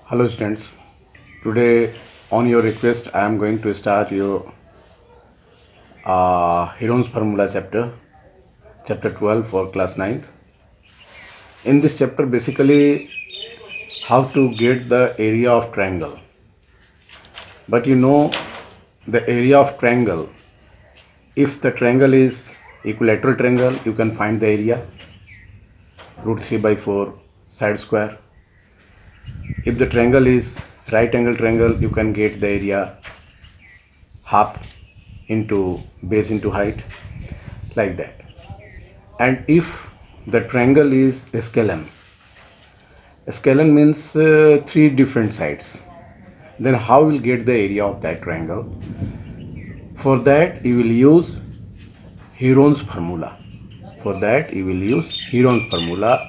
Hello students, today on your request I am going to start your Heron's Formula chapter 12 for class 9th. In this chapter basically how to get the area of triangle. But you know the area of triangle, if the triangle is equilateral triangle you can find the area root 3 by 4 side square. If the triangle is right angle triangle you can get the area half into base into height, like that. And if the triangle is scalene means three different sides, then how will get the area of that triangle? For that you will use Heron's formula.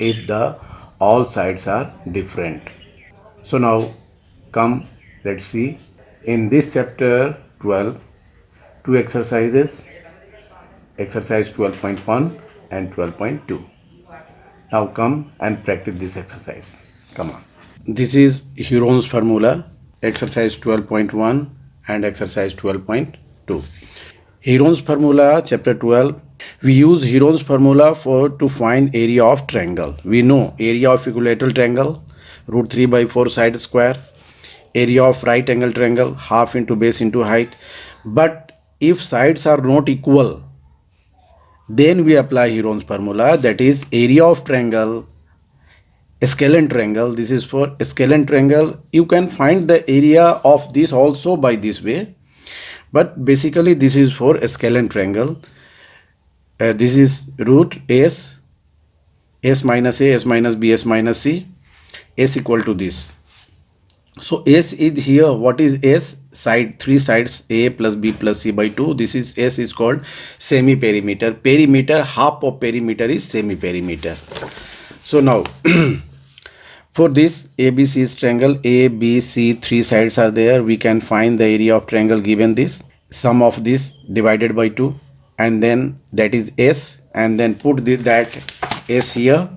If the all sides are different. So now come, let's see in this chapter 12 two exercises, exercise 12.1 and 12.2. Now come and practice this exercise. Come on. This is Heron's formula, exercise 12.1 and exercise 12.2. Heron's formula, chapter 12. We use Heron's formula to find area of triangle. We know area of equilateral triangle, root 3 by 4 side square. Area of right angle triangle, half into base into height. But if sides are not equal, then we apply Heron's formula, that is area of triangle, scalene triangle. This is for scalene triangle. You can find the area of this also by this way, but basically this is for scalene triangle. This is root s minus a, s minus b, s minus c, s equal to this. So s is here. What is s? Side, three sides, a plus b plus c by 2. This is s is called semi-perimeter. Perimeter, half of perimeter is semi-perimeter. So now for this ABC is triangle, A, B, C, three sides are there. We can find the area of triangle given this. Sum of this divided by 2, and then that is S, and then put that S here.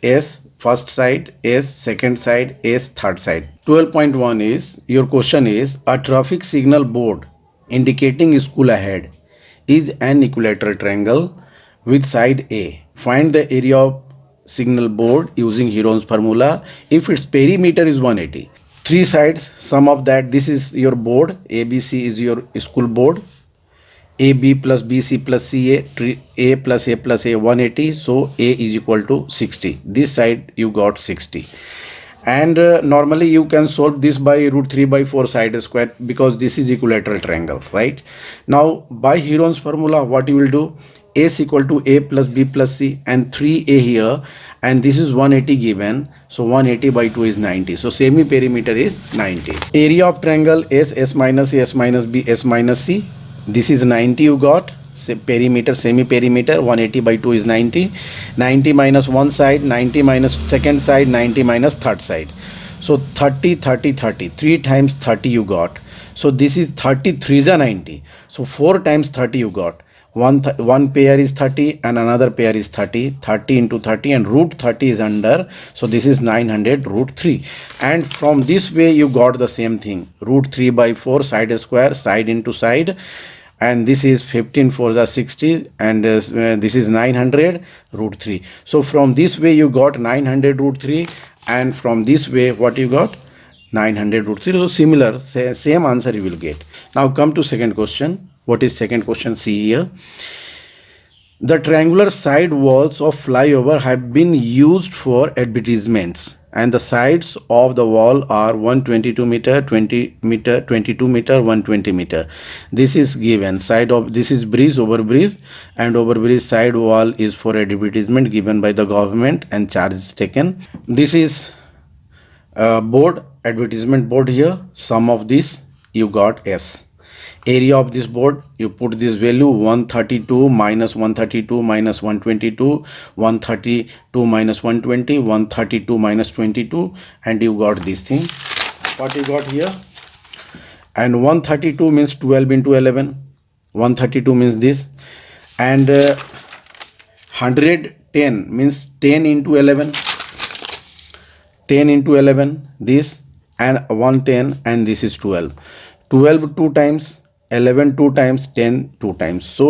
S first side, S second side, S third side. 12.1 is, your question is, a traffic signal board indicating school ahead is an equilateral triangle with side A. Find the area of signal board using Heron's formula if its perimeter is 180. Three sides, sum of that, this is your board, ABC is your school board. AB plus BC plus CA, A plus A plus A 180, so A is equal to 60. This side you got 60. And normally you can solve this by root 3 by 4 side square, because this is equilateral triangle, right? Now by Heron's formula, what you will do, A is equal to A plus B plus C, and 3A here, and this is 180 given, so 180 by 2 is 90. So semi perimeter is 90. Area of triangle S, S minus A, S minus B, S minus C. This is 90 you got. Perimeter, semi perimeter, 180 by 2 is 90. 90 minus one side, 90 minus second side, 90 minus third side. So 30, 30, 30. 3 times 30 you got. So this is 30, 3 is 90. So 4 times 30 you got. One pair is 30 and another pair is 30. 30 into 30, and root 30 is under. So this is 900 root 3. And from this way you got the same thing. Root 3 by 4 side square, side into side. And this is 15 for the 60, and this is 900 root 3. So from this way you got 900 root 3, and from this way what you got, 900 root 3. So similar, same answer you will get. Now come to second question. What is second question? See here. The triangular side walls of flyover have been used for advertisements, and the sides of the wall are 122 meter, 20 meter, 22 meter, 120 meter. This is given. Side of this is bridge, over bridge, and over bridge side wall is for advertisement given by the government, and charge is taken. This is board, advertisement board here. Sum of this you got S. Area of this board, you put this value 132 minus 132 minus 122, 132 minus 120, 132 minus 22, and you got this thing. What you got here? And 132 means 12 into 11. 132 means this. And 110 means 10 into 11. 10 into 11, this, and 110, and this is 12. 12 2 times, 11 2 times, 10 2 times. So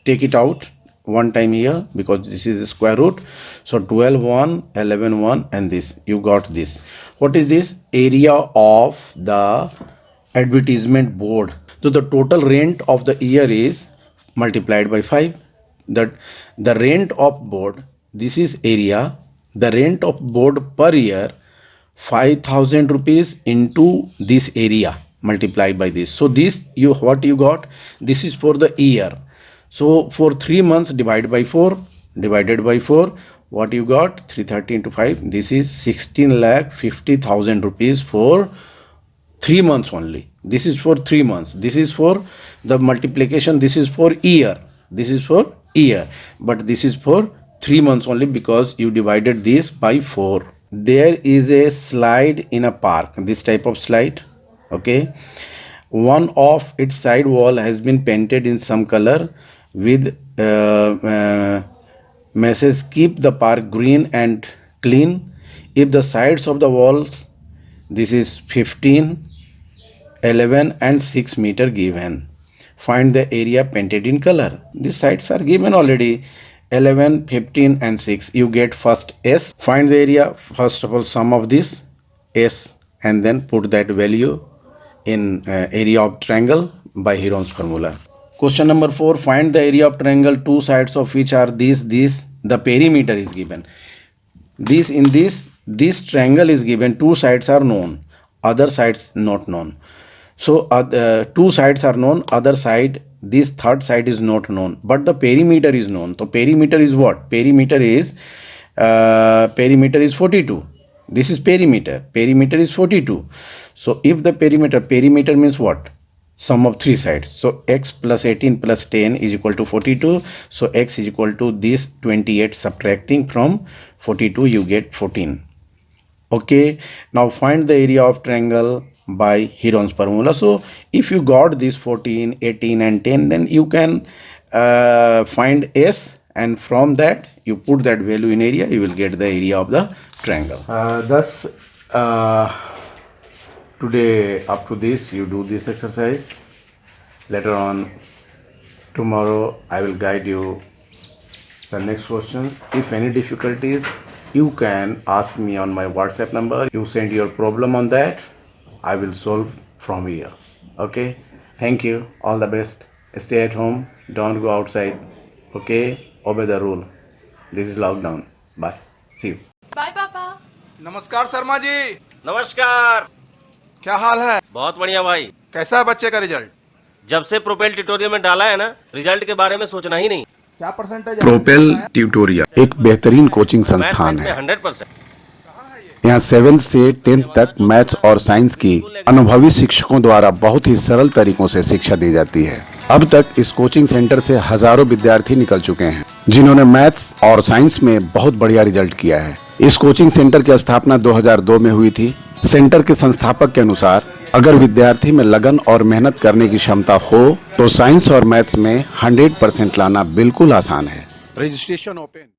take it out one time here because this is a square root. So 12 1, 11 1, and this, you got this. What is this? Area of the advertisement board. So the total rent of the year is multiplied by 5. That the rent of board, this is area, the rent of board per year 5,000 rupees into this area multiplied by this. So this, you what you got, this is for the year. So for 3 months divided by 4, what you got? 330 into 5, this is 16,50,000 rupees for 3 months only. This is for 3 months. This is for the multiplication. This is for year. This is for year. But this is for 3 months only because you divided this by 4. There is a slide in a park. This type of slide. Okay. One of its side wall has been painted in some color with message keep the park green and clean. If the sides of the walls, this is 15, 11 and 6 meter given. Find the area painted in color. These sides are given already. 11, 15 and 6. You get first S. Find the area. First of all, sum of this S and then put that value in area of triangle by Heron's formula. Question number 4. Find the area of triangle, two sides of which are this. The perimeter is given. This triangle is given. Two sides are known. Other sides not known. So two sides are known. Other side, this third side is not known. But the perimeter is known. So perimeter is what? Perimeter is 42. This is perimeter. Perimeter is 42. So if the perimeter means what? Sum of three sides. So x plus 18 plus 10 is equal to 42. So x is equal to this 28, subtracting from 42 you get 14. Okay, now find the area of triangle by Heron's formula. So if you got this 14, 18 and 10, then you can find S, and from that you put that value in area, you will get the area of the triangle. Thus today up to this you do this exercise. Later on tomorrow I will guide you the next questions. If any difficulties, you can ask me on my WhatsApp number. You send your problem on that. I will solve from here. Okay. Thank you. All the best. Stay at home. Don't go outside. Okay. Obey the rule. This is lockdown. Bye. See you. Bye पापा। नमस्कार शर्मा जी। नमस्कार। क्या हाल है? बहुत बढ़िया भाई। कैसा है बच्चे का रिजल्ट? जब से प्रोपेल ट्यूटोरियल में डाला है ना, रिजल्ट के बारे में सोचना ही नहीं। क्या परसेंटेज? प्रोपेल ट्यूटोरियल एक बेहतरीन कोचिंग संस्थान है। 100%। यहाँ 7 से 10 तक मैथ्स और साइंस की अनुभवी शिक्षकों द्वारा बहुत ही सरल तरीकों से शिक्षा दी जाती है। अब तक इस कोचिंग सेंटर से हजारों विद्यार्थी निकल चुके हैं जिन्होंने मैथ्स और साइंस में बहुत बढ़िया रिजल्ट किया है। इस कोचिंग सेंटर की स्थापना 2002 में हुई थी। सेंटर के संस्थापक के अनुसार अगर विद्यार्थी में लगन और मेहनत करने की क्षमता हो तो साइंस और मैथ्स में 100% लाना बिल्कुल आसान है। Registration open.